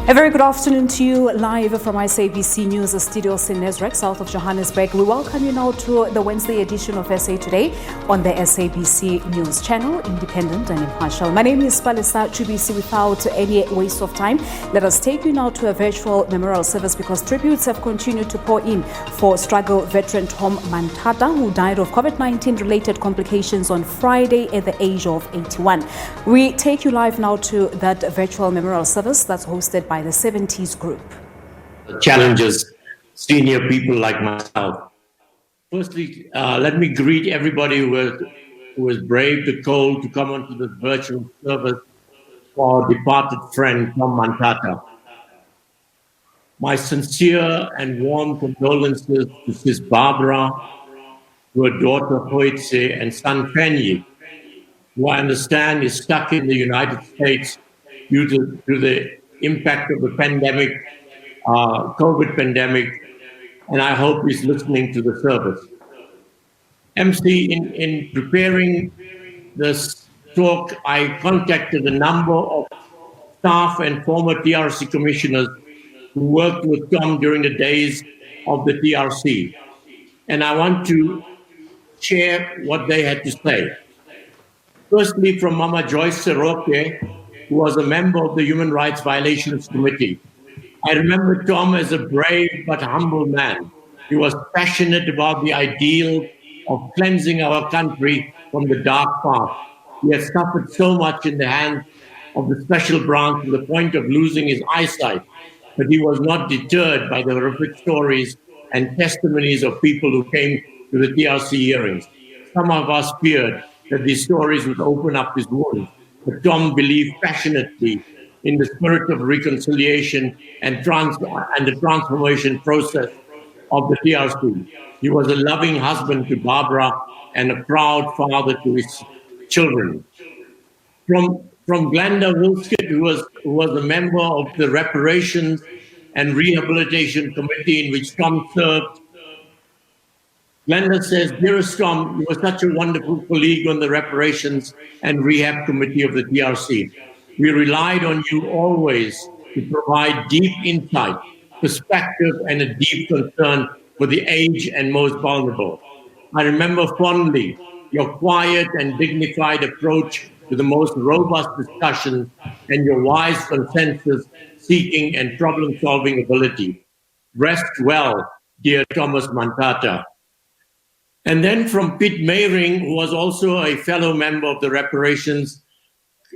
A very good afternoon to you, live from SABC News studios in Nasrec, south of Johannesburg. We welcome you now to the Wednesday edition of SA Today on the SABC News channel, independent and impartial. My name is Palisa Chubisi. Without any waste of time, let us take you now to a virtual memorial service because tributes have continued to pour in for struggle veteran Tom Manthata, who died of COVID-19 related complications on Friday at the age of 81. We take you live now to that virtual memorial service that's hosted by the 70s group. Challenges senior people like myself. Firstly, let me greet everybody who has braved the cold to come onto this virtual service for our departed friend Tom Manthata. My sincere and warm condolences to Sis Barbara, to her daughter Hoitse and son Penny, who I understand is stuck in the United States due to the impact of the pandemic, COVID pandemic, and I hope he's listening to the service. MC, in preparing this talk, I contacted a number of staff and former TRC commissioners who worked with Tom during the days of the TRC. And I want to share what they had to say. Firstly, from Mama Joyce Seroke, who was a member of the Human Rights Violations Committee. I remember Tom as a brave but humble man. He was passionate about the ideal of cleansing our country from the dark past. He had suffered so much in the hands of the special branch to the point of losing his eyesight, but he was not deterred by the horrific stories and testimonies of people who came to the TRC hearings. Some of us feared that these stories would open up his wounds. But Tom believed passionately in the spirit of reconciliation and the transformation process of the TRC. He was a loving husband to Barbara and a proud father to his children. From Glenda Wilskett, who was a member of the Reparations and Rehabilitation Committee in which Tom served, Glenda says, "Dearest Tom, you were such a wonderful colleague on the Reparations and Rehab Committee of the TRC. We relied on you always to provide deep insight, perspective, and a deep concern for the aged and most vulnerable. I remember fondly your quiet and dignified approach to the most robust discussions and your wise consensus-seeking and problem-solving ability. Rest well, dear Thomas Manthata." And then from Pitt Meyring, who was also a fellow member of the Reparations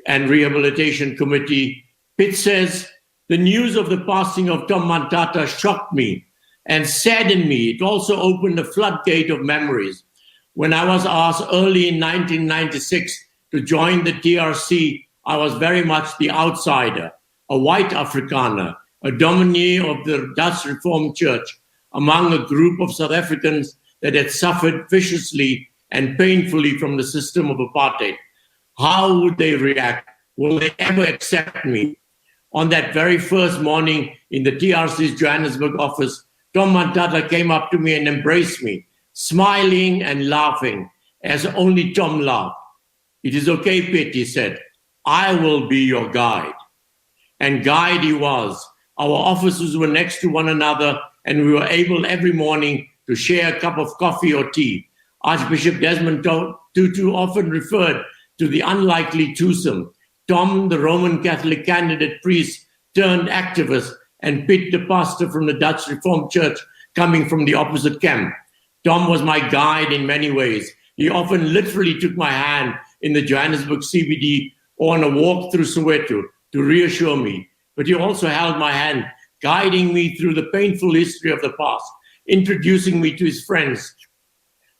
and Rehabilitation Committee, Pitt says, "The news of the passing of Tom Manthata shocked me and saddened me. It also opened a floodgate of memories. When I was asked early in 1996 to join the TRC, I was very much the outsider, a white Afrikaner, a dominee of the Dutch Reformed Church, among a group of South Africans that had suffered viciously and painfully from the system of apartheid. How would they react? Will they ever accept me?" On that very first morning in the TRC's Johannesburg office, Tom Manthata came up to me and embraced me, smiling and laughing, as only Tom laughed. "It is okay, Pitt," he said. "I will be your guide." And guide he was. Our offices were next to one another, and we were able every morning to share a cup of coffee or tea. Archbishop Desmond Tutu often referred to the unlikely twosome, Tom, the Roman Catholic candidate priest turned activist, and Pitt, the pastor from the Dutch Reformed Church, coming from the opposite camp. Tom was my guide in many ways. He often literally took my hand in the Johannesburg CBD or on a walk through Soweto to reassure me. But he also held my hand, guiding me through the painful history of the past, introducing me to his friends,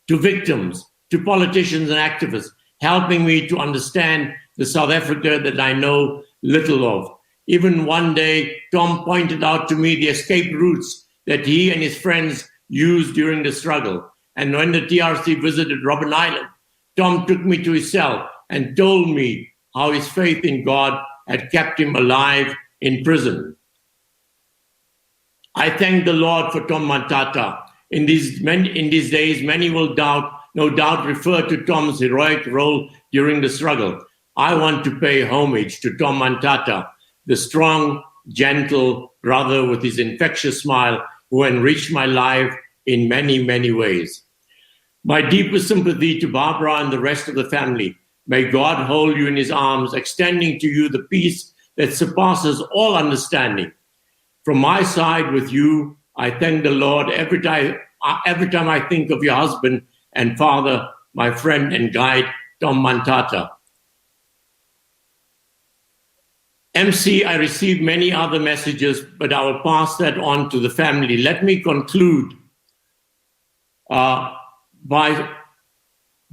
to victims, to politicians and activists, helping me to understand the South Africa that I know little of. Even one day, Tom pointed out to me the escape routes that he and his friends used during the struggle. And when the TRC visited Robben Island, Tom took me to his cell and told me how his faith in God had kept him alive in prison. I thank the Lord for Tom Manthata. In these days, many will no doubt refer to Tom's heroic role during the struggle. I want to pay homage to Tom Manthata, the strong, gentle brother with his infectious smile who enriched my life in many, many ways. My deepest sympathy to Barbara and the rest of the family. May God hold you in his arms, extending to you the peace that surpasses all understanding. From my side with you, I thank the Lord every time I think of your husband and father, my friend and guide, Tom Manthata. MC, I received many other messages, but I will pass that on to the family. Let me conclude by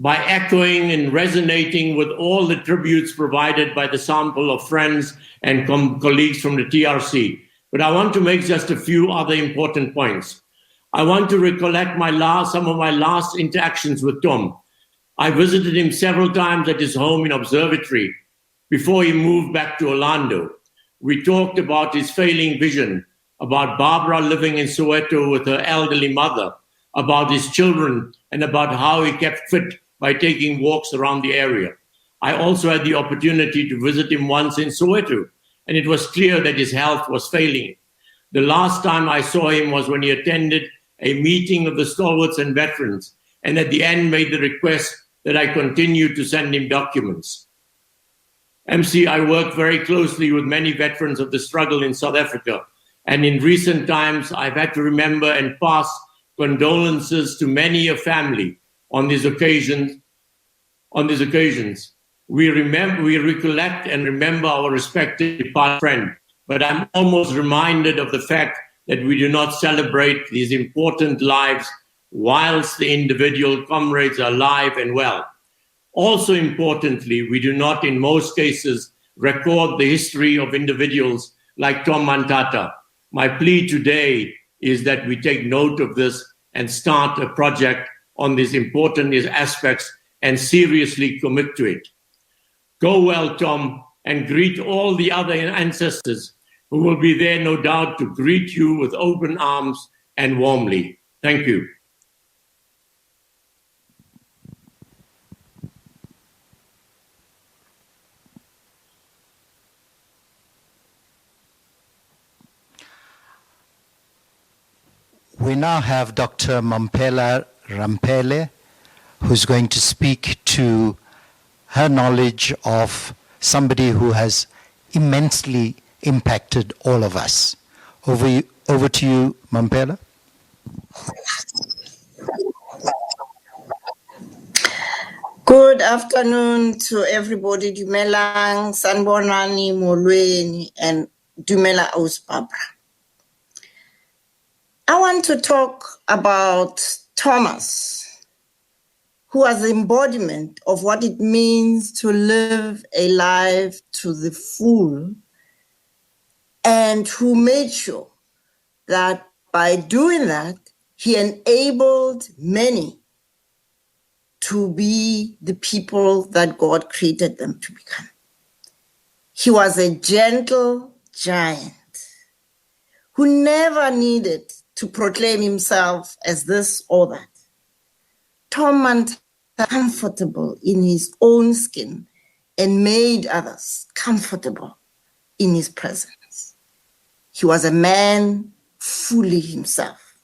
echoing and resonating with all the tributes provided by the sample of friends and colleagues from the TRC. But I want to make just a few other important points. I want to recollect some of my last interactions with Tom. I visited him several times at his home in Observatory before he moved back to Orlando. We talked about his failing vision, about Barbara living in Soweto with her elderly mother, about his children, and about how he kept fit by taking walks around the area. I also had the opportunity to visit him once in Soweto, and it was clear that his health was failing. The last time I saw him was when he attended a meeting of the stalwarts and veterans, and at the end made the request that I continue to send him documents. MC, I work very closely with many veterans of the struggle in South Africa, and in recent times I've had to remember and pass condolences to many a family on these occasions. We recollect and remember our respected past friend, but I'm almost reminded of the fact that we do not celebrate these important lives whilst the individual comrades are alive and well. Also importantly, we do not, in most cases, record the history of individuals like Tom Manthata. My plea today is that we take note of this and start a project on these important aspects and seriously commit to it. Go well, Tom, and greet all the other ancestors who will be there, no doubt, to greet you with open arms and warmly. Thank you. We now have Dr. Mampela Rampele, who's going to speak to her knowledge of somebody who has immensely impacted all of us. Over to you, Mampela. Good afternoon to everybody. Dumelang, Sanbonani, Molweni, and Dumela Aus Barbara. I want to talk about Thomas, who was the embodiment of what it means to live a life to the full, and who made sure that by doing that, he enabled many to be the people that God created them to become. He was a gentle giant who never needed to proclaim himself as this or that. Tom Manthata was comfortable in his own skin and made others comfortable in his presence. He was a man fully himself.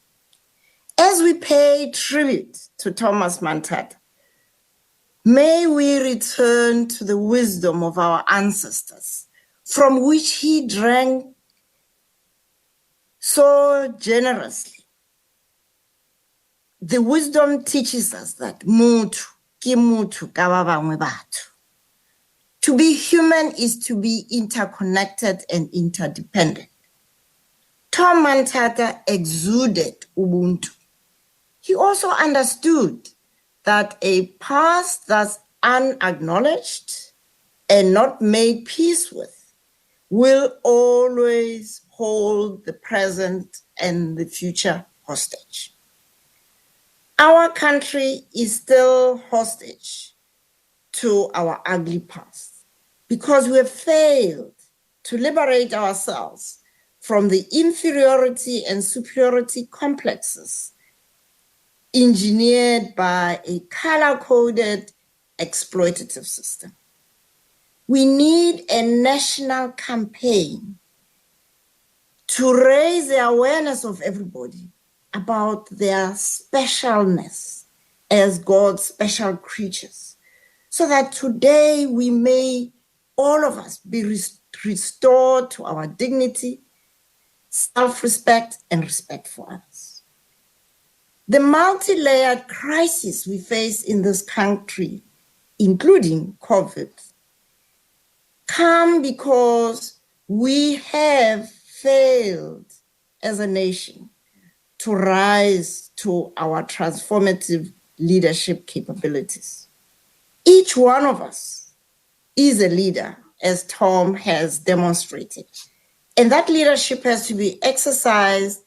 As we pay tribute to Thomas Manthata, may we return to the wisdom of our ancestors, from which he drank so generously. The wisdom teaches us that muthu ke muthu ka ba bangwe batho. To be human is to be interconnected and interdependent. Tom Manthata exuded Ubuntu. He also understood that a past that's unacknowledged and not made peace with will always hold the present and the future hostage. Our country is still hostage to our ugly past because we have failed to liberate ourselves from the inferiority and superiority complexes engineered by a color-coded exploitative system. We need a national campaign to raise the awareness of everybody about their specialness as God's special creatures, so that today we may, all of us, be restored to our dignity, self-respect, and respect for others. The multi-layered crisis we face in this country, including COVID, come because we have failed as a nation to rise to our transformative leadership capabilities. Each one of us is a leader, as Tom has demonstrated. And that leadership has to be exercised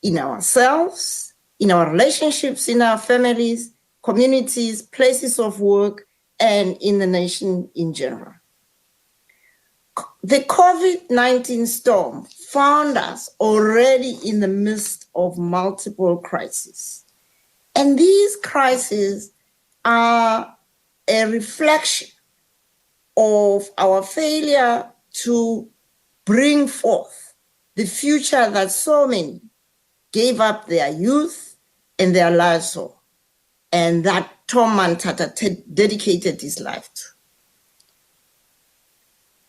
in ourselves, in our relationships, in our families, communities, places of work, and in the nation in general. The COVID-19 storm found us already in the midst of multiple crises. And these crises are a reflection of our failure to bring forth the future that so many gave up their youth and their lives for, and that Tom Manthata dedicated his life to.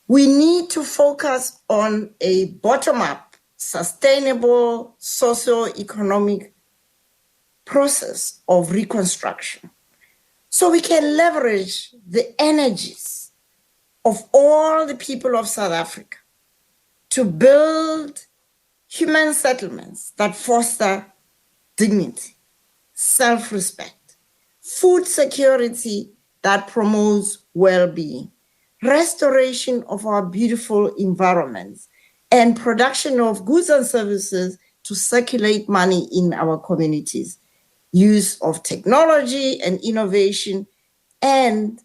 We need to focus on a bottom-up, sustainable, socio-economic process of reconstruction, so we can leverage the energies of all the people of South Africa to build human settlements that foster dignity, self-respect, food security that promotes well-being, restoration of our beautiful environments, and production of goods and services to circulate money in our communities, use of technology and innovation, and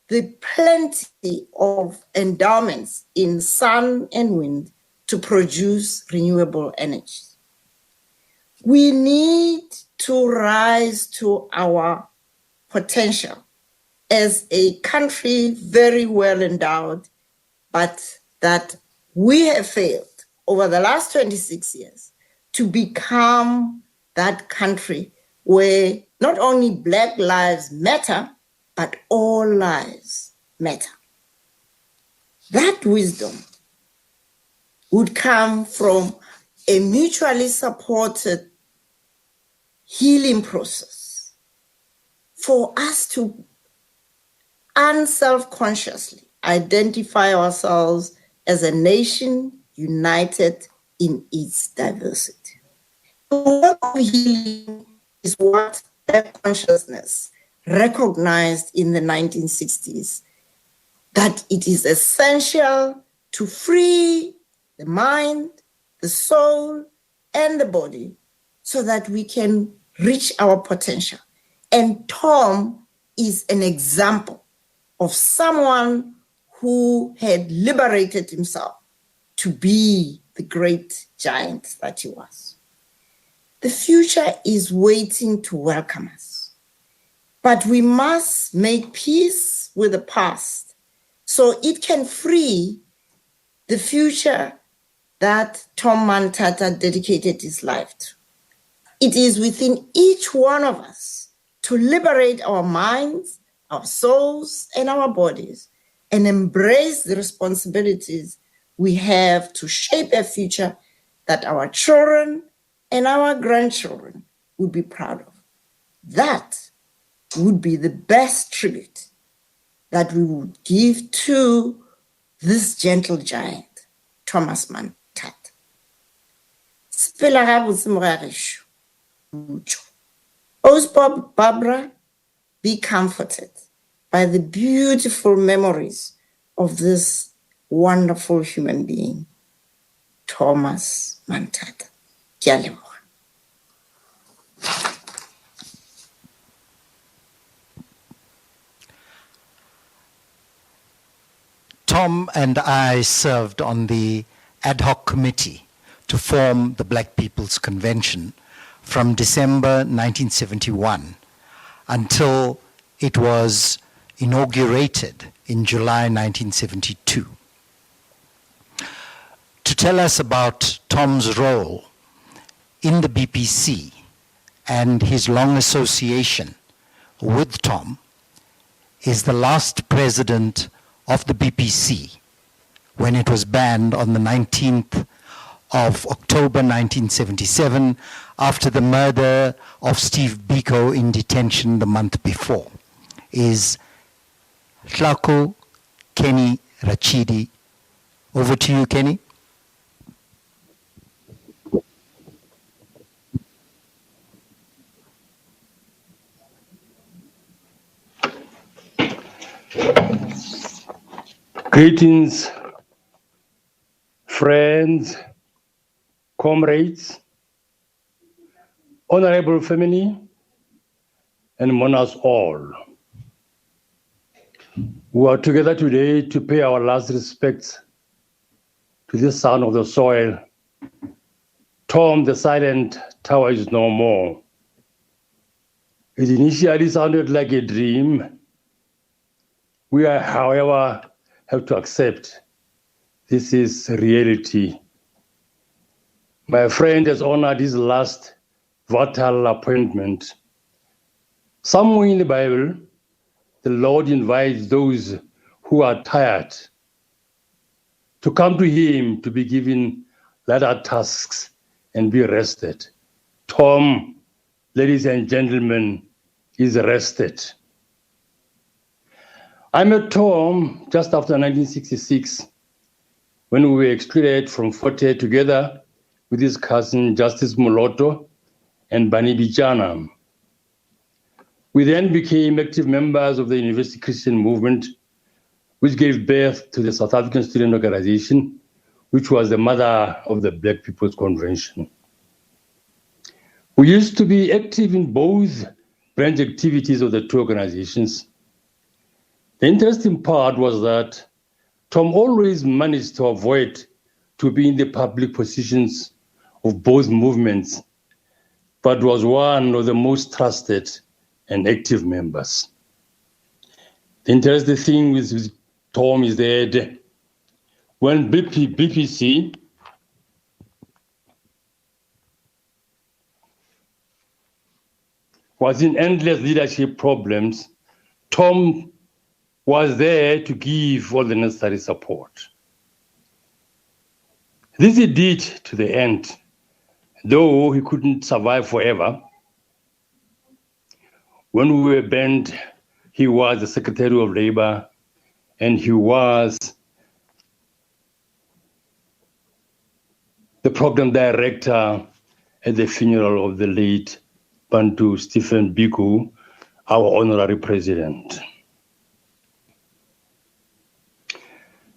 the plenty of endowments in sun and wind to produce renewable energy. We need to rise to our potential as a country very well endowed, but that we have failed over the last 26 years to become that country where not only Black lives matter, but all lives matter. That wisdom would come from a mutually supported healing process for us to unself-consciously identify ourselves as a nation united in its diversity. The work of healing is what that consciousness recognized in the 1960s, that it is essential to free the mind, the soul, and the body so that we can reach our potential. And Tom is an example of someone who had liberated himself to be the great giant that he was. The future is waiting to welcome us, but we must make peace with the past so it can free the future that Tom Manthata dedicated his life to. It is within each one of us to liberate our minds, our souls, and our bodies, and embrace the responsibilities we have to shape a future that our children and our grandchildren would be proud of. That would be the best tribute that we would give to this gentle giant, Thomas Manthata. Osbob Barbara, be comforted by the beautiful memories of this wonderful human being, Thomas Manthata. Tom and I served on the ad hoc committee to form the Black People's Convention from December 1971 until it was inaugurated in July 1972. To tell us about Tom's role in the BPC and his long association with Tom is the last president of the BPC when it was banned on the 19th of October 1977 after the murder of Steve Biko in detention the month before, is Hlako Kenny Rachidi. Over to you, Kenny. Greetings, friends, comrades, honorable family, and mourners all. We are together today to pay our last respects to the son of the soil. Tom, the silent tower, is no more. It initially sounded like a dream. We, however, have to accept this is reality. My friend has honored his last vital appointment. Somewhere in the Bible, the Lord invites those who are tired to come to him to be given lighter tasks and be rested. Tom, ladies and gentlemen, is rested. I met Tom just after 1966 when we were excluded from Forte together with his cousin Justice Moloto and Bani Bijana. We then became active members of the University Christian Movement, which gave birth to the South African Student Organization, which was the mother of the Black People's Convention. We used to be active in both branch activities of the two organizations. The interesting part was that Tom always managed to avoid to be in the public positions of both movements, but was one of the most trusted and active members. The interesting thing with Tom is that when BPC was in endless leadership problems, Tom was there to give all the necessary support. This he did to the end, though he couldn't survive forever. When we were banned, he was the Secretary of Labor, and he was the program director at the funeral of the late Bantu Stephen Biko, our honorary president.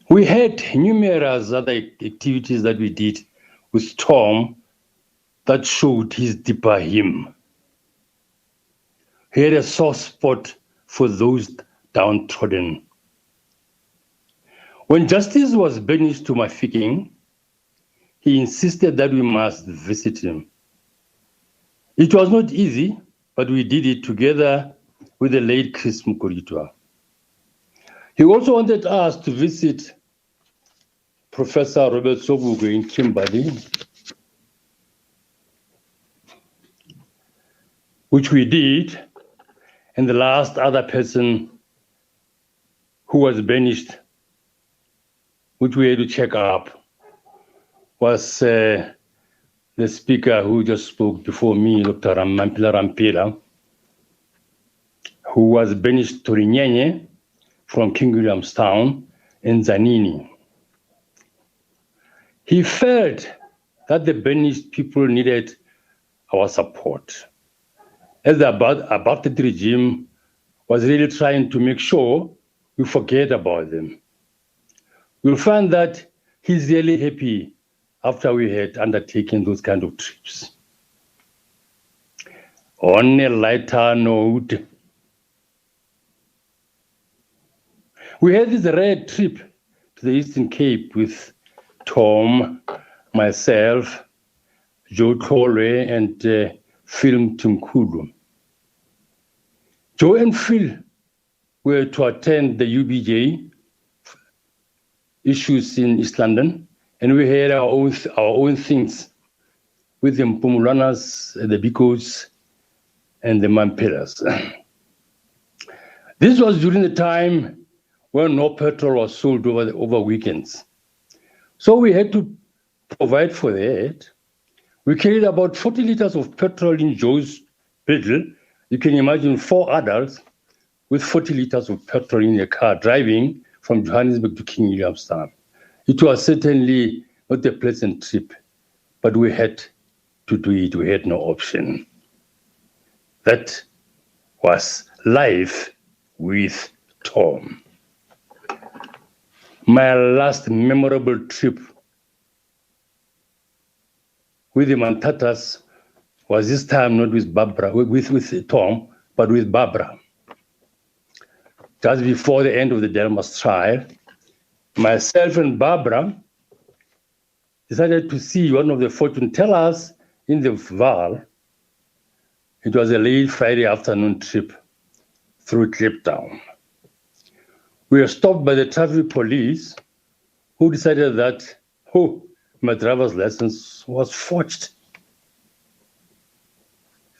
We had numerous other activities that we did with Tom that showed his deeper him. He had a soft spot for those downtrodden. When Justice was banished to Mafikeng, he insisted that we must visit him. It was not easy, but we did it together with the late Chris Mukuritwa. He also wanted us to visit Professor Robert Sobugu in Kimberley, which we did, and the last other person who was banished, which we had to check up, was the speaker who just spoke before me, Dr. Mampila Rampila, who was banished to Rinyenye from King Williamstown in Zanini. He felt that the banished people needed our support, as the apartheid regime was really trying to make sure we forget about them. You'll find that he's really happy after we had undertaken those kind of trips. On a lighter note, we had this rare trip to the Eastern Cape with Tom, myself, Joe Tolwe, and Phil Mtimkulu. Joe and Phil were to attend the UBJ issues in East London, and we had our own things with the Mpumulanas, the Bikos, and the Mampelas. This was during the time when no petrol was sold over weekends. So we had to provide for that. We carried about 40 liters of petrol in Joe's Beetle. You can imagine 4 adults with 40 liters of petrol in a car driving from Johannesburg to King Williamstown. It was certainly not a pleasant trip, but we had to do it. We had no option. That was life with Tom. My last memorable trip with the Manthatas was this time not with Barbara, with Tom, but with Barbara. Just before the end of the Delmas trial, myself and Barbara decided to see one of the fortune tellers in the Vaal. It was a late Friday afternoon trip through Kliptown. We were stopped by the traffic police, who decided that, my driver's license was forged.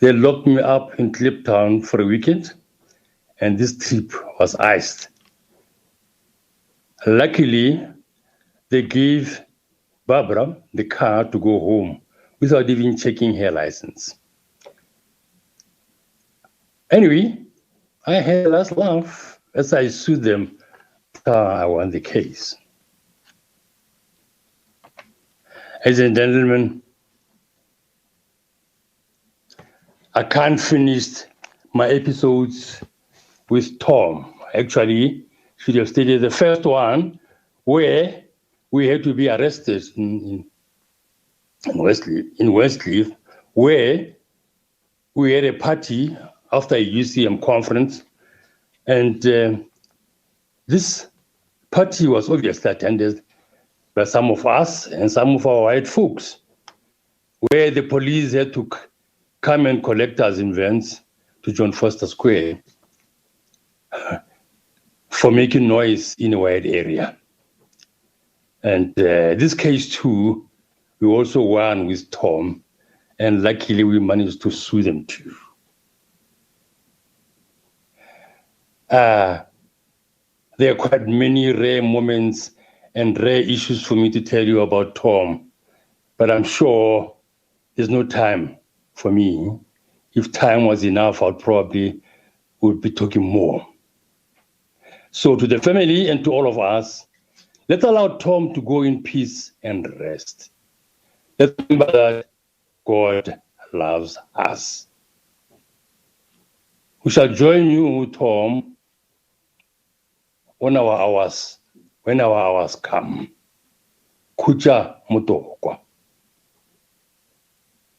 They locked me up in Kliptown for a weekend, and this trip was iced. Luckily, they gave Barbara the car to go home without even checking her license. Anyway, I had a last laugh as I sued them. I won the case. Ladies and gentlemen, I can't finish my episodes with Tom. Actually, should have stated the first one where we had to be arrested in Westcliff, where we had a party after a UCM conference, and this party was obviously attended by some of us and some of our white folks, where the police had to come and collect us in vans to John Foster Square for making noise in a wide area. And this case too, we also won with Tom, and luckily we managed to sue them too. There are quite many rare moments and rare issues for me to tell you about Tom, but I'm sure there's no time for me. If time was enough, I probably would be talking more. So to the family and to all of us, let's allow Tom to go in peace and rest. Let's remember that God loves us. We shall join you, Tom, when our hours come. Kucha mutokwa.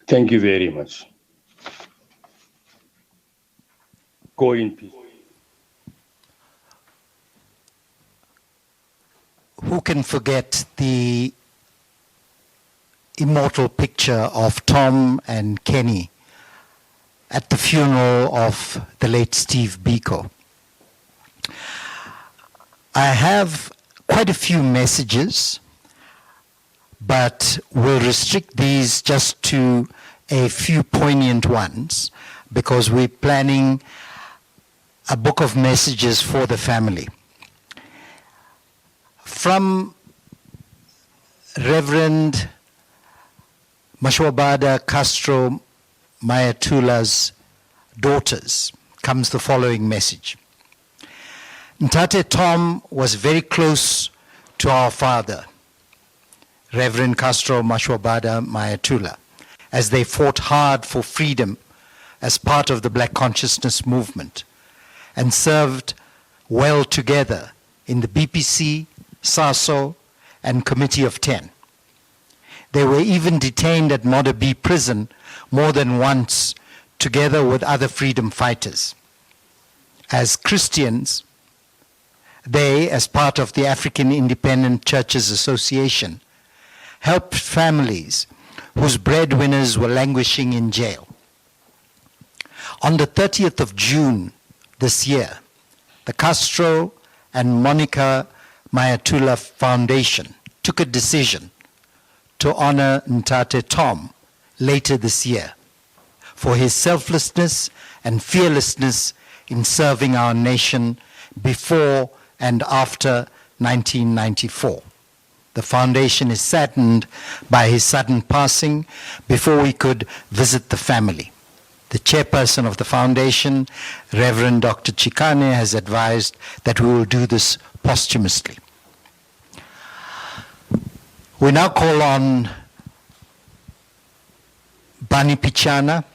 Thank you very much. Go in peace. Who can forget the immortal picture of Tom and Kenny at the funeral of the late Steve Biko? I have quite a few messages, but we'll restrict these just to a few poignant ones because we're planning a book of messages for the family. From Reverend Mashwabada Castro Mayatula's daughters comes the following message. Ntate Tom was very close to our father, Reverend Castro Mashwabada Mayatula, as they fought hard for freedom as part of the Black Consciousness movement and served well together in the BPC, SASO, and Committee of 10. They were even detained at Modder prison more than once together with other freedom fighters. As Christians, they, as part of the African Independent Churches Association, helped families whose breadwinners were languishing in jail. On the 30th of June this year, the Castro and Monica Mayatula Foundation took a decision to honor Ntate Tom later this year for his selflessness and fearlessness in serving our nation before and after 1994. The foundation is saddened by his sudden passing before we could visit the family. The chairperson of the foundation, Reverend Dr. Chikane, has advised that we will do this posthumously. We now call on Bani Pichana,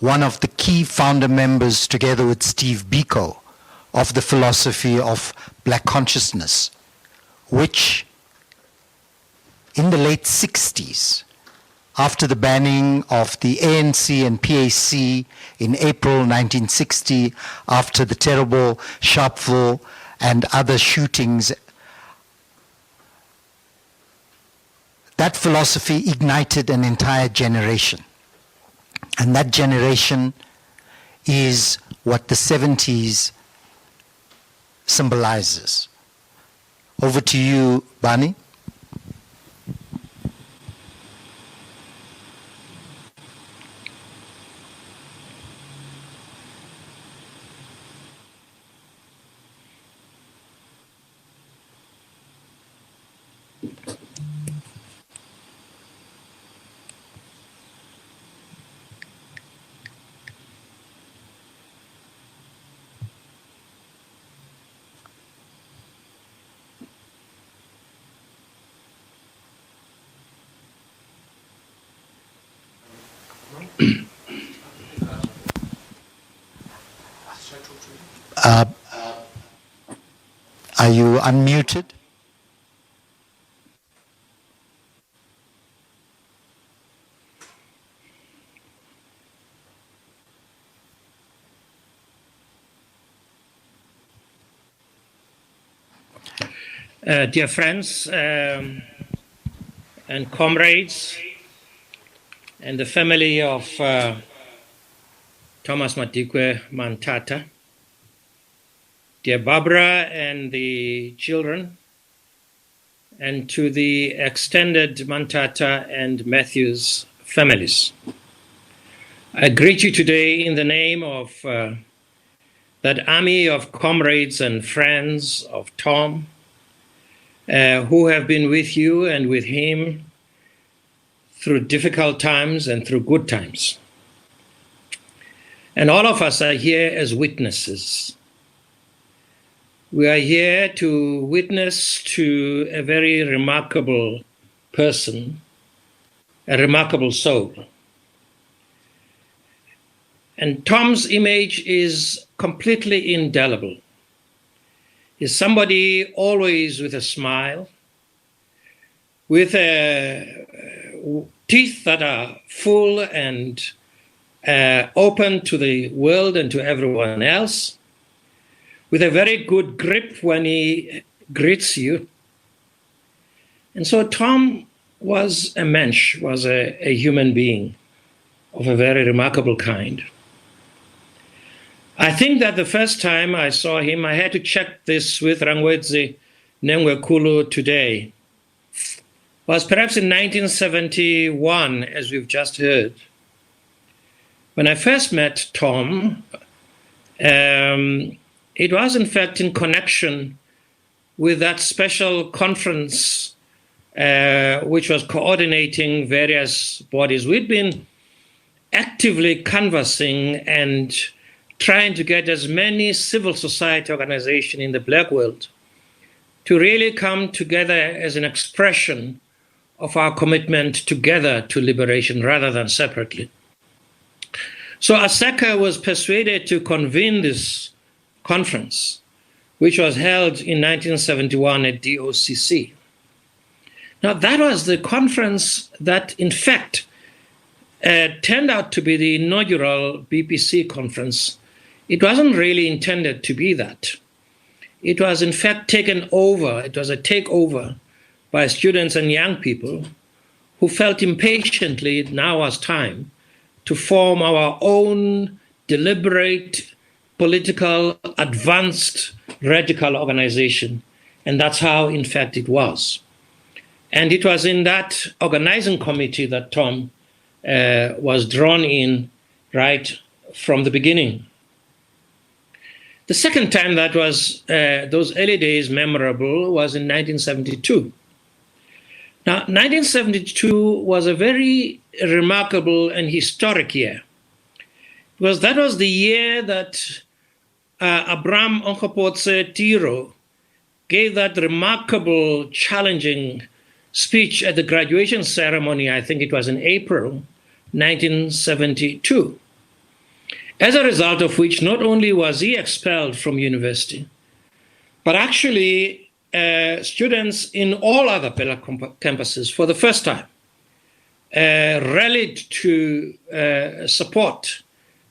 one of the key founder members, together with Steve Biko, of the philosophy of Black consciousness, which in the late 60s, after the banning of the ANC and PAC in April 1960, after the terrible Sharpeville and other shootings, that philosophy ignited an entire generation. And that generation is what the 70s symbolizes. Over to you, Bani. Are you unmuted? Dear friends and comrades and the family of Thomas Manthata, dear Barbara and the children, and to the extended Manthata and Matthews families. I greet you today in the name of that army of comrades and friends of Tom, who have been with you and with him through difficult times and through good times. And all of us are here as witnesses. We are here to witness to a very remarkable person, a remarkable soul. And Tom's image is completely indelible. He's somebody always with a smile, with teeth that are full and open to the world and to everyone else, with a very good grip when he greets you. And so Tom was a mensch, was a human being of a very remarkable kind. I think that the first time I saw him, I had to check this with Rangwedzi Nengwekulu today, was perhaps in 1971, as we've just heard. When I first met Tom, it was in fact in connection with that special conference which was coordinating various bodies. We'd been actively canvassing and trying to get as many civil society organizations in the Black world to really come together as an expression of our commitment together to liberation rather than separately. So Asaka was persuaded to convene this conference, which was held in 1971 at DOCC. Now, that was the conference that, in fact, turned out to be the inaugural BPC conference. It wasn't really intended to be that. It was, in fact, taken over. It was a takeover by students and young people who felt impatiently now was time to form our own deliberate, political, advanced, radical organization. And that's how, in fact, it was. And it was in that organizing committee that Tom was drawn in right from the beginning. The second time that was those early days memorable was in 1972. Now, 1972 was a very remarkable and historic year, because that was the year that Abraham Onkgopotse Tiro gave that remarkable, challenging speech at the graduation ceremony. I think it was in April 1972. As a result of which, not only was he expelled from university, but actually students in all other Pella campuses for the first time rallied to support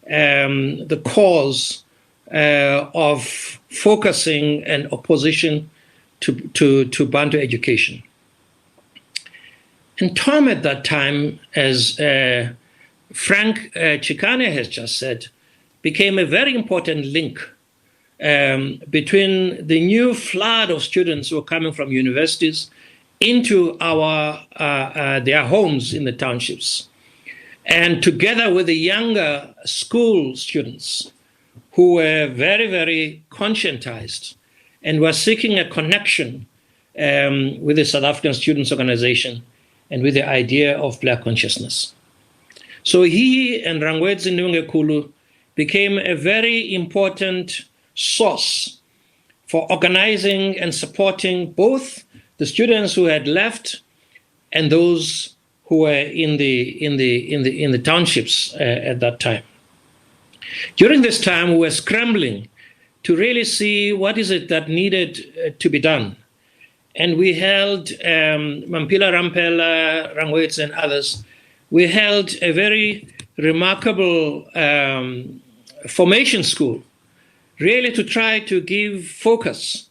the cause of focusing and opposition to Bantu education. And Tom at that time, as Frank Chikane has just said, became a very important link between the new flood of students who were coming from universities into their homes in the townships, and together with the younger school students who were very, very conscientized and were seeking a connection with the South African Students' Organization and with the idea of Black consciousness. So he and Rangwedzi Ndungekulu became a very important source for organizing and supporting both the students who had left and those who were in the townships at that time. During this time, we were scrambling to really see what is it that needed to be done. And we held, Mampila Rampela, Rangwedzi and others, we held a very remarkable formation school, really to try to give focus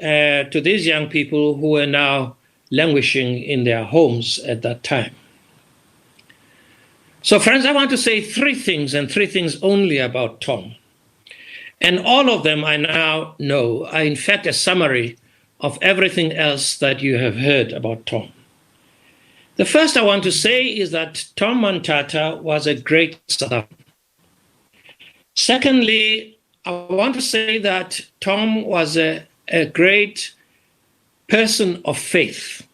to these young people who were now languishing in their homes at that time. So friends, I want to say three things and three things only about Tom. And all of them I now know are in fact a summary of everything else that you have heard about Tom. The first I want to say is that Tom Manthata was a great South African. Secondly, I want to say that Tom was a great person of faith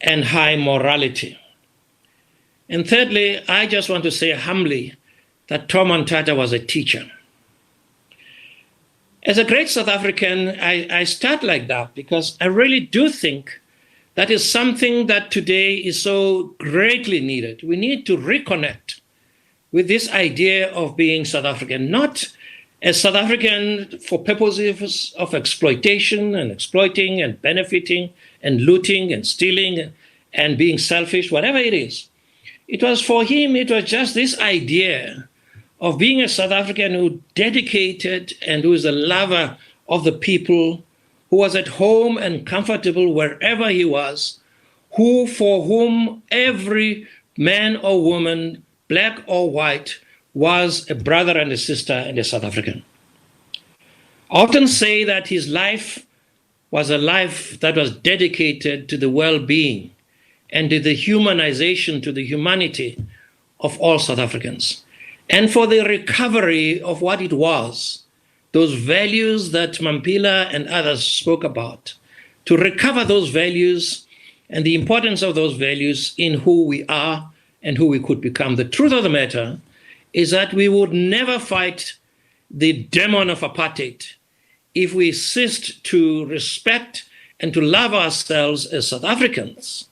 and high morality. And thirdly, I just want to say humbly that Tom Manthata was a teacher. As a great South African, I start like that because I really do think that is something that today is so greatly needed. We need to reconnect with this idea of being South African, not as South African for purposes of exploitation and exploiting and benefiting and looting and stealing and being selfish, whatever it is. It was for him, it was just this idea of being a South African who dedicated and who is a lover of the people, who was at home and comfortable wherever he was, for whom every man or woman, black or white, was a brother and a sister and a South African. I often say that his life was a life that was dedicated to the well-being and to the humanization, to the humanity of all South Africans, and for the recovery of what it was, those values that Mampila and others spoke about, to recover those values and the importance of those values in who we are and who we could become. The truth of the matter is that we would never fight the demon of apartheid if we ceased to respect and to love ourselves as South Africans,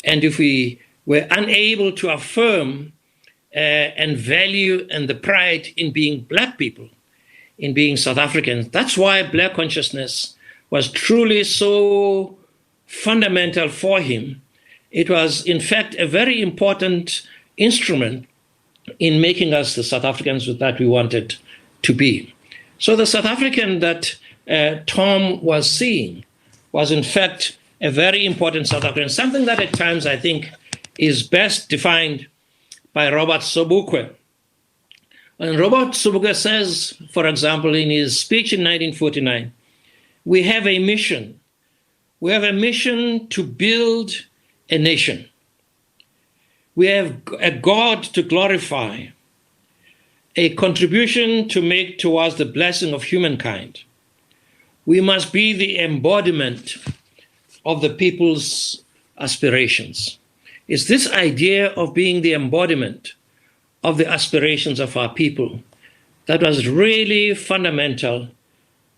and if we were unable to affirm and value and the pride in being Black people, in being South Africans. That's why Black consciousness was truly so fundamental for him. It was, in fact, a very important instrument in making us the South Africans that we wanted to be. So the South African that Tom was seeing was, in fact, a very important South African, something that at times I think is best defined by Robert Sobukwe. And Robert Sobukwe says, for example, in his speech in 1949, we have a mission. We have a mission to build a nation. We have a God to glorify, a contribution to make towards the blessing of humankind. We must be the embodiment of the people's aspirations. It's this idea of being the embodiment of the aspirations of our people that was really fundamental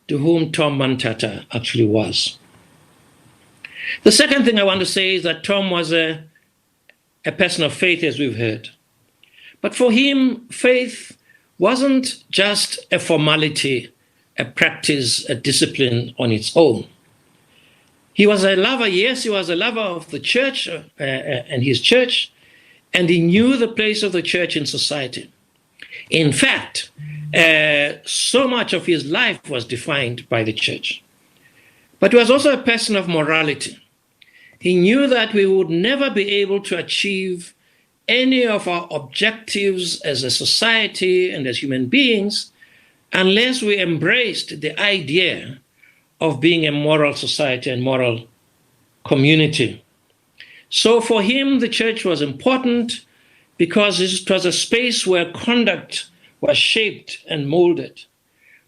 to whom Tom Manthata actually was. The second thing I want to say is that Tom was a person of faith, as we've heard. But for him, faith wasn't just a formality, a practice, a discipline on its own. He was a lover, yes, he was a lover of the church and his church, and he knew the place of the church in society. In fact, so much of his life was defined by the church. But he was also a person of morality. He knew that we would never be able to achieve any of our objectives as a society and as human beings unless we embraced the idea of being a moral society and moral community. So for him, the church was important because it was a space where conduct was shaped and molded,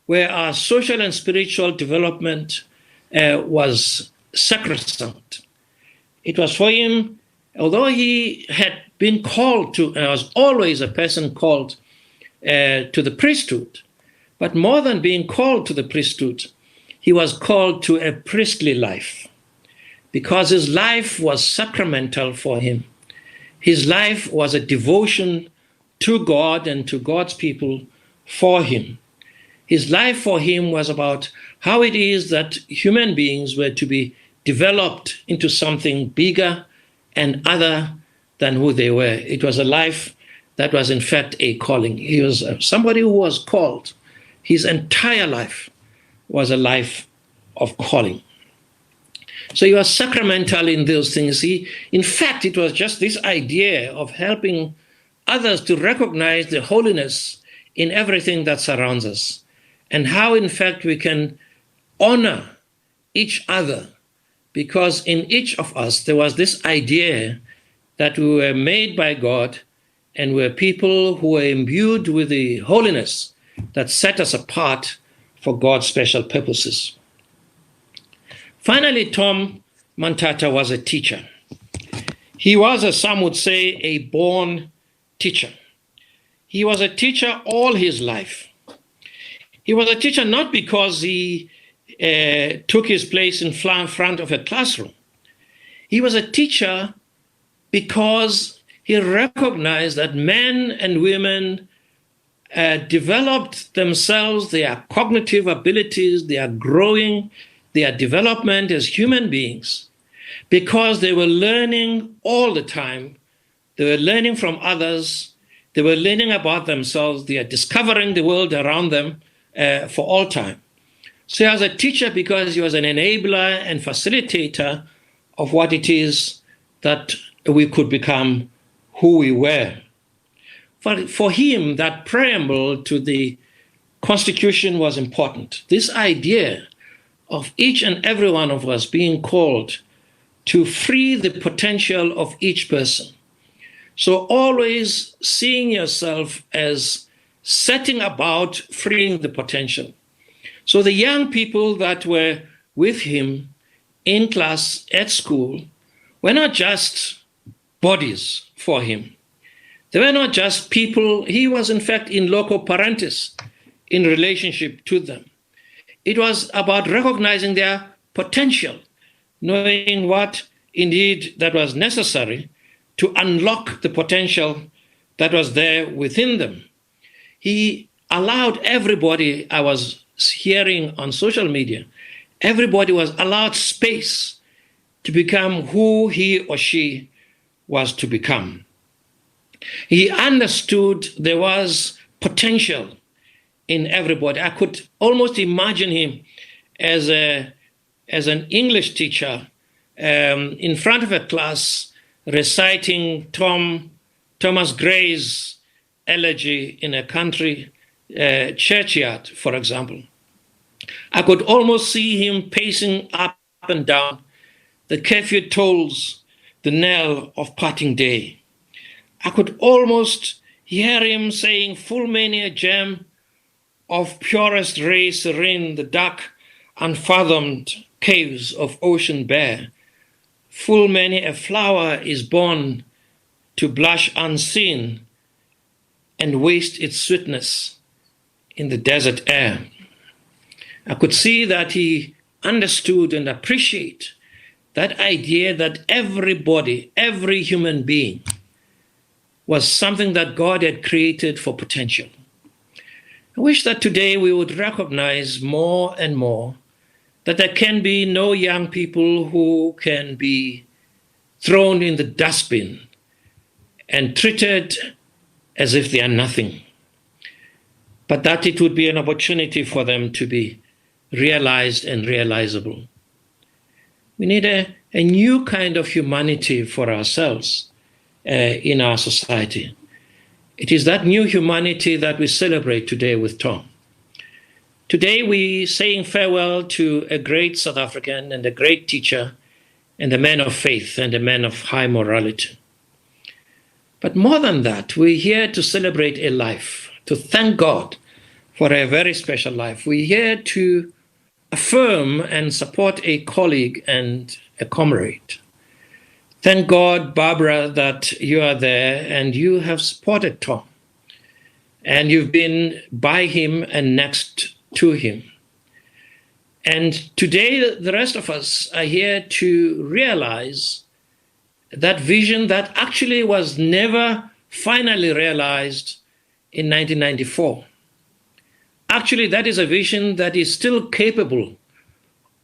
where our social and spiritual development was sacrosanct. It was for him, although he had been called to, was always a person called to the priesthood, but more than being called to the priesthood, he was called to a priestly life because his life was sacramental for him. His life was a devotion to God and to God's people for him. His life for him was about how it is that human beings were to be developed into something bigger and other than who they were. It was a life that was in fact a calling. He was somebody who was called. His entire life was a life of calling. So he was sacramental in those things. In fact, it was just this idea of helping others to recognize the holiness in everything that surrounds us and how, in fact, we can honor each other because in each of us there was this idea that we were made by God and were people who were imbued with the holiness that set us apart for God's special purposes. Finally, Tom Manthata was a teacher. He was, as some would say, a born teacher. He was a teacher all his life. He was a teacher not because he took his place in front of a classroom. He was a teacher because he recognized that men and women developed themselves, their cognitive abilities, their growing, their development as human beings, because they were learning all the time. They were learning from others. They were learning about themselves. They are discovering the world around them for all time. So he was a teacher because he was an enabler and facilitator of what it is that we could become who we were. For him, that preamble to the Constitution was important. This idea of each and every one of us being called to free the potential of each person. So always seeing yourself as setting about freeing the potential. So the young people that were with him in class at school were not just bodies for him. They were not just people. He was, in fact, in loco parentis, in relationship to them. It was about recognizing their potential, knowing what indeed that was necessary to unlock the potential that was there within them. He allowed everybody, I was hearing on social media, everybody was allowed space to become who he or she was to become. He understood there was potential in everybody. I could almost imagine him as an English teacher in front of a class reciting Thomas Gray's elegy in a country churchyard, for example. I could almost see him pacing up and down. The curfew tolls, the knell of parting day. I could almost hear him saying, full many a gem of purest ray serene, the dark, unfathomed caves of ocean bare. Full many a flower is born to blush unseen and waste its sweetness in the desert air. I could see that he understood and appreciated that idea that everybody, every human being, was something that God had created for potential. I wish that today we would recognize more and more that there can be no young people who can be thrown in the dustbin and treated as if they are nothing, but that it would be an opportunity for them to be realized and realizable. We need a new kind of humanity for ourselves in our society. It is that new humanity that we celebrate today with Tom. Today we're saying farewell to a great South African and a great teacher and a man of faith and a man of high morality. But more than that, we're here to celebrate a life, to thank God for a very special life. We're here to affirm and support a colleague and a comrade. Thank God, Barbara, that you are there and you have supported Tom. And you've been by him and next to him. And today, the rest of us are here to realize that vision that actually was never finally realized in 1994. Actually, that is a vision that is still capable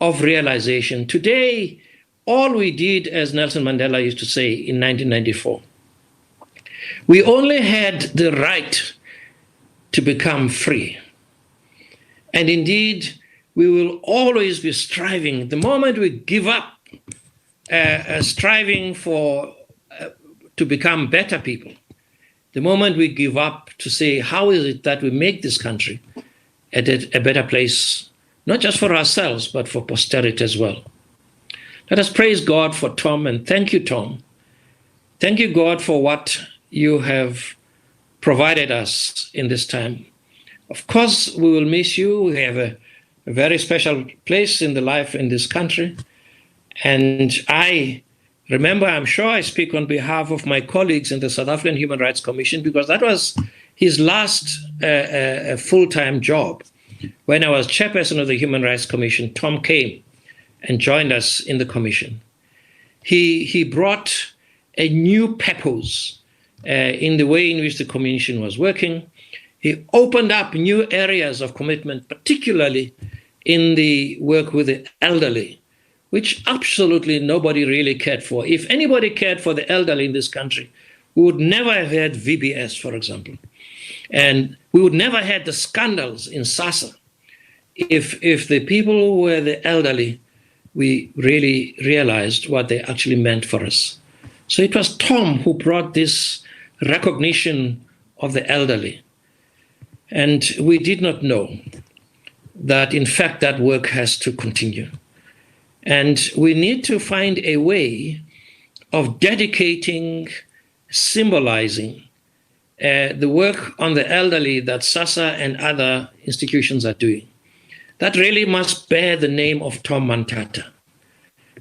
of realization. Today, all we did, as Nelson Mandela used to say in 1994, we only had the right to become free. And indeed, we will always be striving. The moment we give up striving to become better people, the moment we give up to say, how is it that we make this country a better place, not just for ourselves, but for posterity as well. Let us praise God for Tom, and thank you, Tom. Thank you, God, for what you have provided us in this time. Of course, we will miss you. We have a very special place in the life in this country. And I remember, I'm sure I speak on behalf of my colleagues in the South African Human Rights Commission, because that was his last full-time job. When I was chairperson of the Human Rights Commission, Tom came and joined us in the commission. He brought a new purpose in the way in which the commission was working. He opened up new areas of commitment, particularly in the work with the elderly, which absolutely nobody really cared for. If anybody cared for the elderly in this country, we would never have had VBS, for example. And we would never have had the scandals in SASA if the people who were the elderly, we really realized what they actually meant for us. So it was Tom who brought this recognition of the elderly. And we did not know that, in fact, that work has to continue. And we need to find a way of dedicating, symbolizing the work on the elderly that SASA and other institutions are doing. That really must bear the name of Tom Manthata,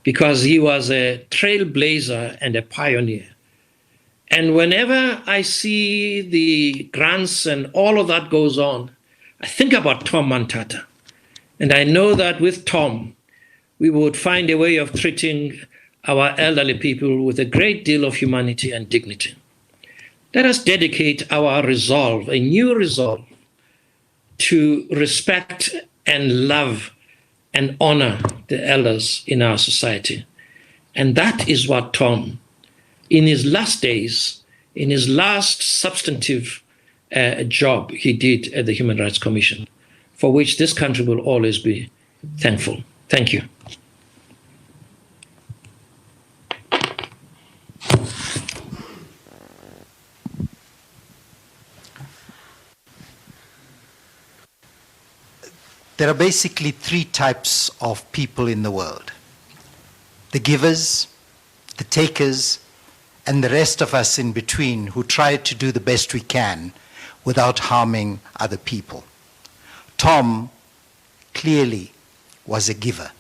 because he was a trailblazer and a pioneer. And whenever I see the grants and all of that goes on, I think about Tom Manthata. And I know that with Tom, we would find a way of treating our elderly people with a great deal of humanity and dignity. Let us dedicate our resolve, a new resolve, to respect and love and honor the elders in our society. And that is what Tom, in his last days, in his last substantive job he did at the Human Rights Commission, for which this country will always be thankful. Thank you. There are basically three types of people in the world: the givers, the takers, and the rest of us in between who try to do the best we can without harming other people. Tom clearly was a giver.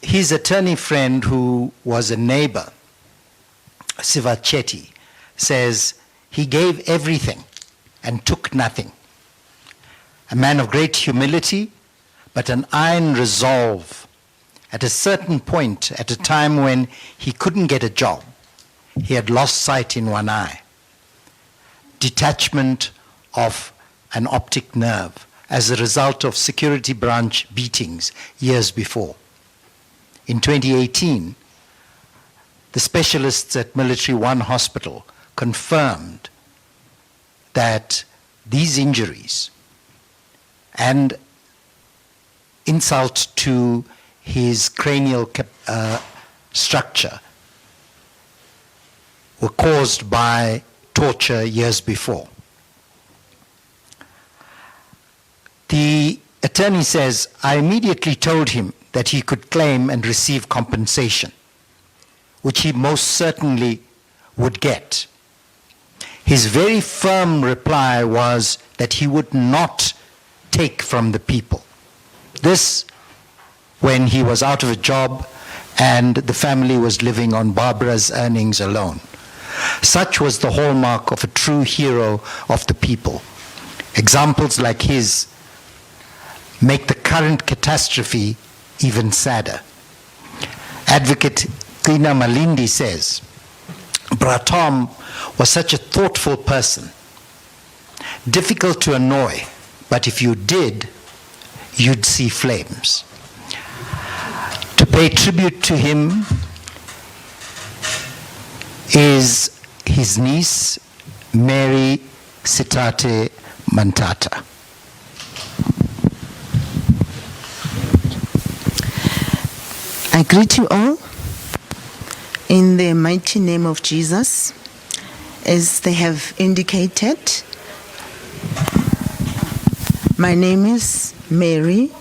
His attorney friend, who was a neighbor, Siva Chetty, says he gave everything and took nothing. A man of great humility, but an iron resolve. At a certain point, at a time when he couldn't get a job, he had lost sight in one eye. Detachment of an optic nerve as a result of security branch beatings years before. In 2018, the specialists at Military One Hospital confirmed that these injuries and insult to his cranial structure were caused by torture years before. The attorney says, I immediately told him that he could claim and receive compensation, which he most certainly would get. His very firm reply was that he would not take from the people. This when he was out of a job and the family was living on Barbara's earnings alone. Such was the hallmark of a true hero of the people. Examples like his make the current catastrophe even sadder. Advocate Tina Malindi says, Bra Tom was such a thoughtful person, difficult to annoy, but if you did, you'd see flames. To pay tribute to him is his niece, Mary Sitate Manthata. I greet you all in the mighty name of Jesus. As they have indicated, my name is Mary.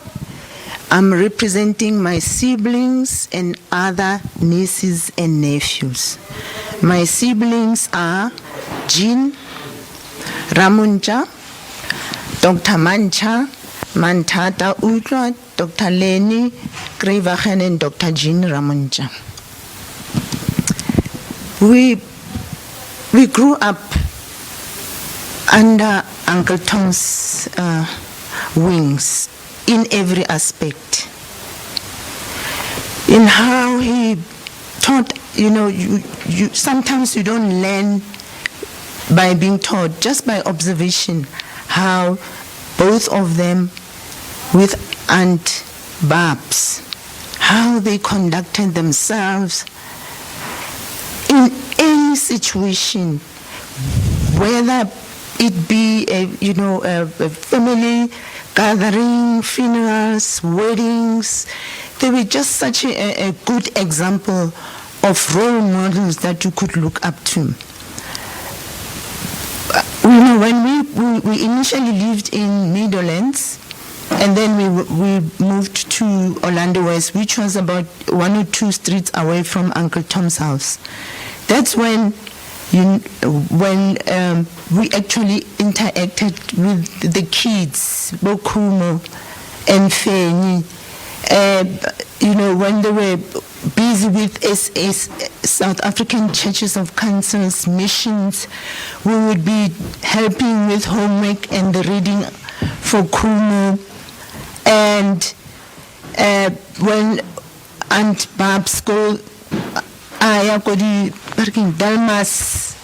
I'm representing my siblings and other nieces and nephews. My siblings are Jean Ramunja, Dr. Manthata Utla, Dr. Leni Grevachen, and Dr. Jean Ramunja. We grew up under Uncle Tom's wings in every aspect. In how he taught, you sometimes you don't learn by being taught, just by observation, how both of them with Aunt Babs, how they conducted themselves in any situation, whether it be a family gathering, funerals, weddings. They were just such a good example of role models that you could look up to. When we initially lived in Meadowlands, and then we moved to Orlando West, which was about 1 or 2 streets away from Uncle Tom's house. That's when we actually interacted with the kids, Bokumo and Feni. When they were busy with South African Churches of Councils, missions, we would be helping with homework and the reading for Kumu. And when Aunt Babs go Delmas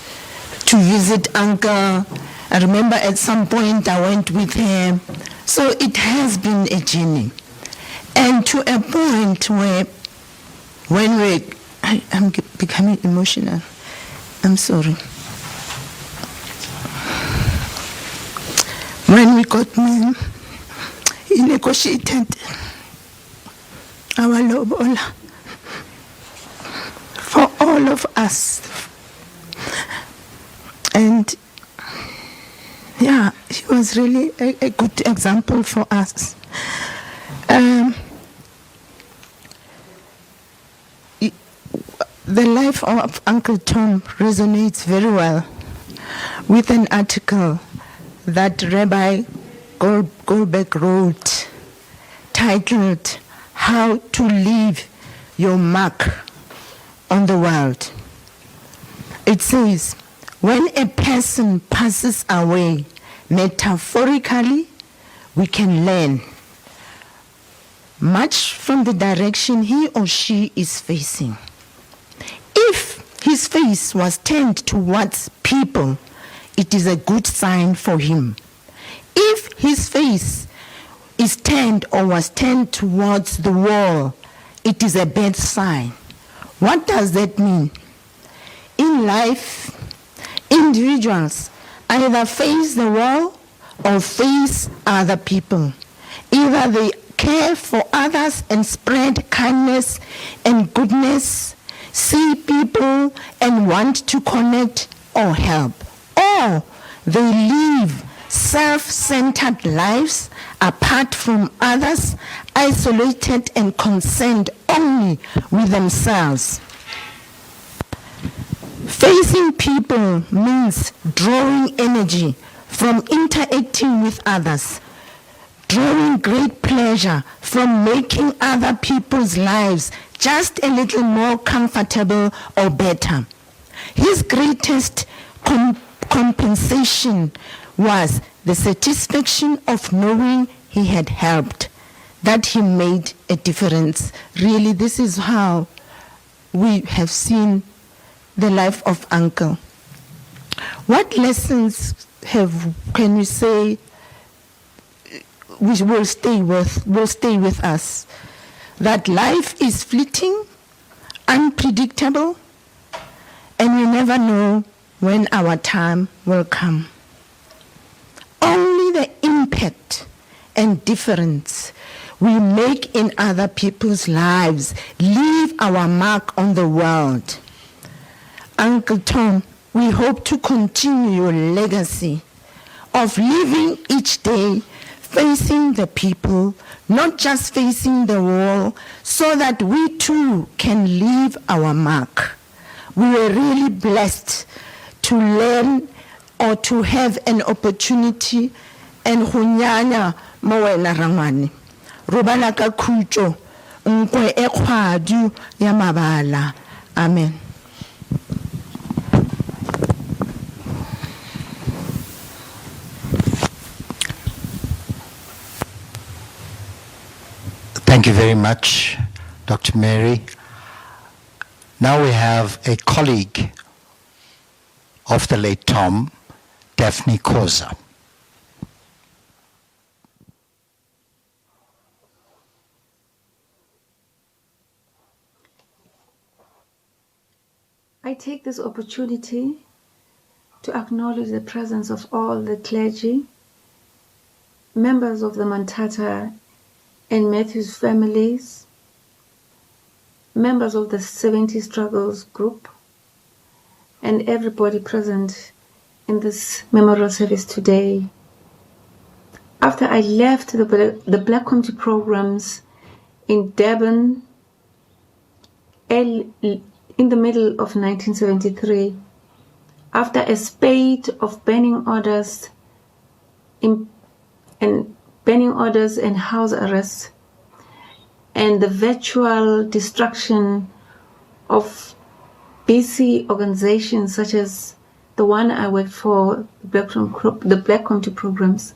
to visit Uncle, I remember at some point I went with her. So it has been a journey. And to a point where, when I'm becoming emotional. I'm sorry. When we got married, he negotiated our lobola for all of us. And yeah, he was really a good example for us. The life of Uncle Tom resonates very well with an article that Rabbi Goldberg wrote titled, "How to Leave Your Mark on the World." It says, when a person passes away, metaphorically, we can learn much from the direction he or she is facing. If his face was turned towards people, it is a good sign for him. If his face is turned or was turned towards the wall, it is a bad sign. What does that mean? In life, individuals either face the wall or face other people. Either they care for others and spread kindness and goodness, see people and want to connect or help, or they live self-centered lives apart from others, isolated and concerned only with themselves. Facing people means drawing energy from interacting with others, drawing great pleasure from making other people's lives just a little more comfortable or better. His greatest compensation was the satisfaction of knowing he had helped, that he made a difference. Really, this is how we have seen the life of Uncle. What lessons can we say which will stay with us? That life is fleeting, unpredictable, and we never know when our time will come. Only the impact and difference we make in other people's lives leave our mark on the world. Uncle Tom, we hope to continue your legacy of living each day facing the people, not just facing the wall, so that we too can leave our mark. We were really blessed to learn or to have an opportunity and hunyanya mo wena rangwane. Robala ka khutso nkwe e kgwadu ya mabala. Amen. Thank you very much, Dr. Mary. Now we have a colleague of the late Tom, Daphne Khoza. I take this opportunity to acknowledge the presence of all the clergy, members of the Manthata and Matthew's families, members of the 70 Struggles group, and everybody present in this memorial service today. After I left the Black Community programs in Durban in the middle of 1973, after a spate of banning orders and house arrests, and the virtual destruction of BC organizations such as the one I worked for, the Black Community programs,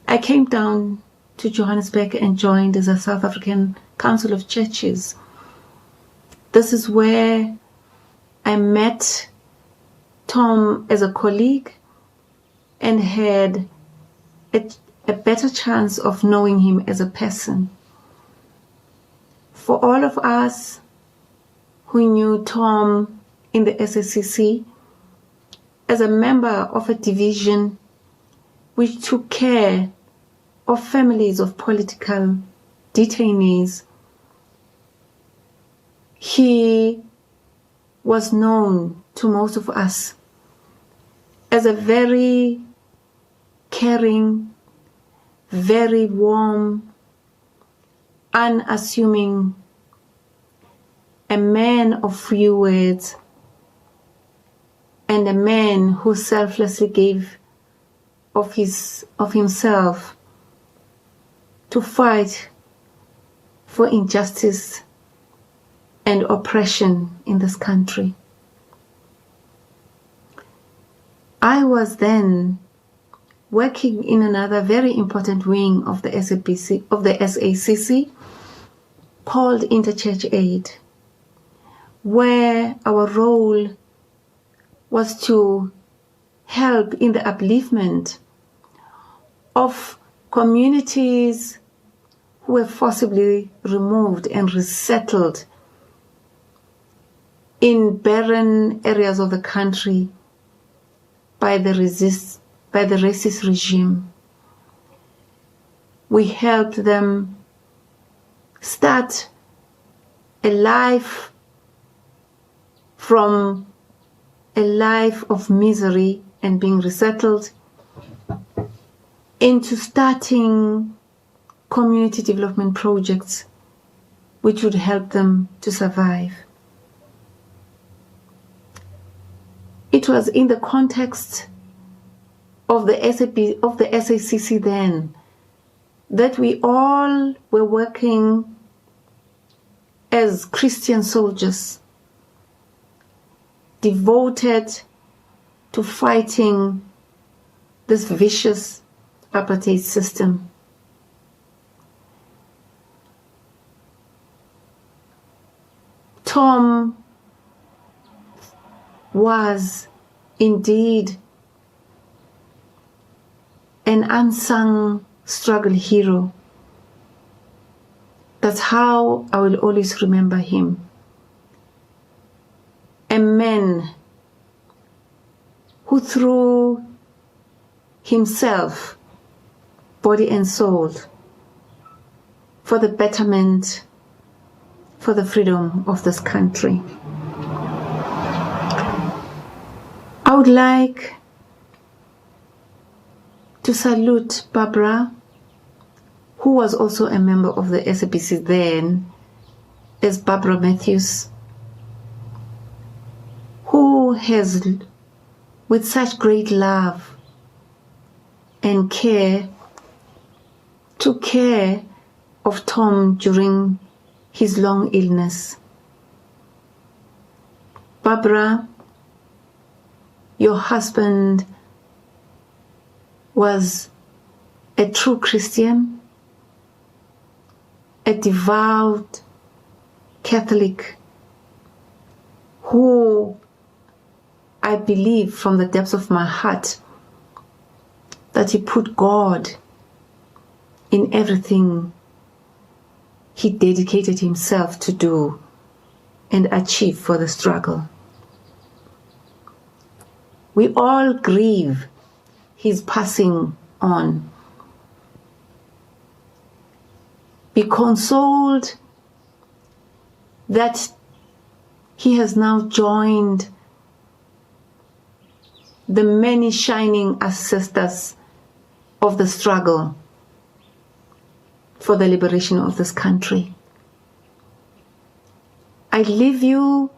I came down to Johannesburg and joined the South African Council of Churches. This is where I met Tom as a colleague and had a better chance of knowing him as a person. For all of us who knew Tom in the SACC, as a member of a division which took care of families of political detainees, he was known to most of us as a very caring, very warm, unassuming, a man of few words, and a man who selflessly gave of himself to fight for injustice and oppression in this country. I was then working in another very important wing of the SACC called Interchurch Aid, where our role was to help in the upliftment of communities who were forcibly removed and resettled in barren areas of the country by the racist regime. We helped them start a life from a life of misery and being resettled into starting community development projects which would help them to survive. It was in the context of the SACC then that we all were working as Christian soldiers, devoted to fighting this vicious apartheid system. Tom was indeed an unsung struggle hero. That's how I will always remember him. A man who threw himself, body and soul, for the betterment, for the freedom of this country. I would like to salute Barbara, who was also a member of the SABC then, as Barbara Matthews, who has, with such great love and care, took care of Tom during his long illness. Barbara, your husband was a true Christian, a devout Catholic who, I believe from the depths of my heart, that he put God in everything he dedicated himself to do and achieve for the struggle. We all grieve his passing on. Be consoled that he has now joined the many shining ancestors of the struggle for the liberation of this country. I leave you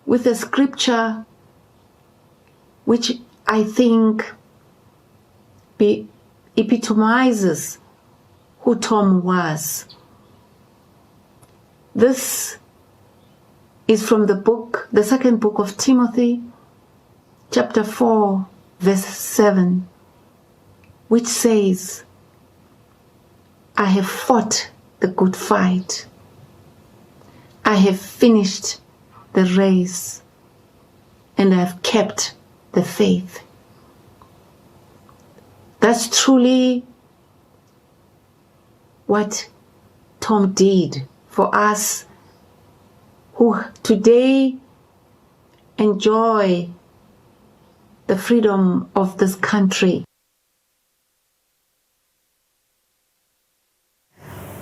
with a scripture which I think epitomizes who Tom was. This is from the second book of Timothy, chapter 4, verse 7, which says, I have fought the good fight. I have finished the race, and I have kept the faith. That's truly what Tom did for us who today enjoy the freedom of this country.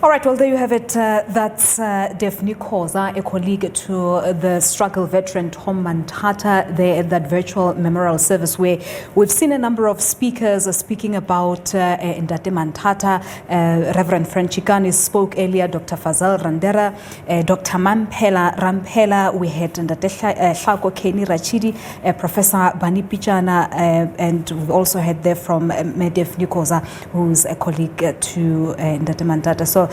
All right, well, there you have it. That's Daphne Khoza, a colleague to the struggle veteran Tom Manthata there at that virtual memorial service where we've seen a number of speakers speaking about Ndate Manthata. Reverend Franchikani spoke earlier, Dr. Fazal Randera, Dr. Rampela. We had Ndate Hlako Keni Rachidi, Professor Bani Pichana, and we've also had there from Daphne Khoza, who's a colleague to Ndate Manthata. So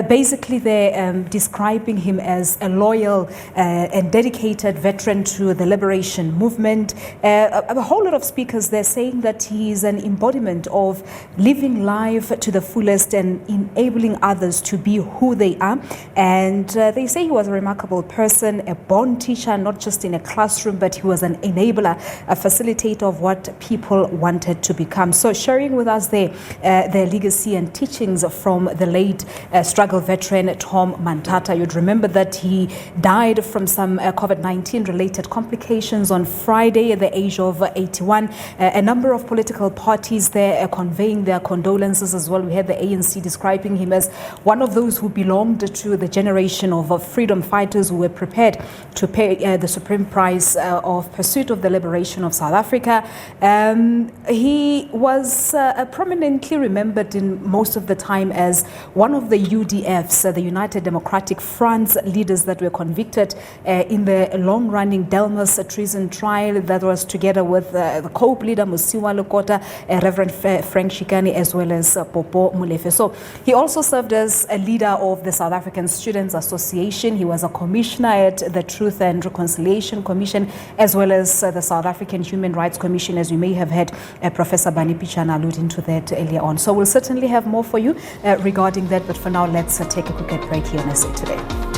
basically they're describing him as a loyal and dedicated veteran to the liberation movement. A whole lot of speakers, they're saying that he is an embodiment of living life to the fullest and enabling others to be who they are. And they say he was a remarkable person, a born teacher, not just in a classroom, but he was an enabler, a facilitator of what people wanted to become. So sharing with us their legacy and teachings from the late struggle veteran Tom Manthata. You'd remember that he died from some COVID-19 related complications on Friday at the age of 81. A number of political parties there conveying their condolences as well. We had the ANC describing him as one of those who belonged to the generation of freedom fighters who were prepared to pay the supreme price of pursuit of the liberation of South Africa. He was prominently remembered in most of the time as one of the UDFs, the United Democratic Front's leaders that were convicted in the long-running Delmas treason trial that was together with the COPE leader Musiwa Lekota, Reverend Frank Shikani, as well as Popo Molefe. So he also served as a leader of the South African Students Association. He was a commissioner at the Truth and Reconciliation Commission, as well as the South African Human Rights Commission, as you may have heard Professor Bani Pichana alluding to that earlier on. So we'll certainly have more for you regarding that, but for now, let's take a quick break here on SA Today.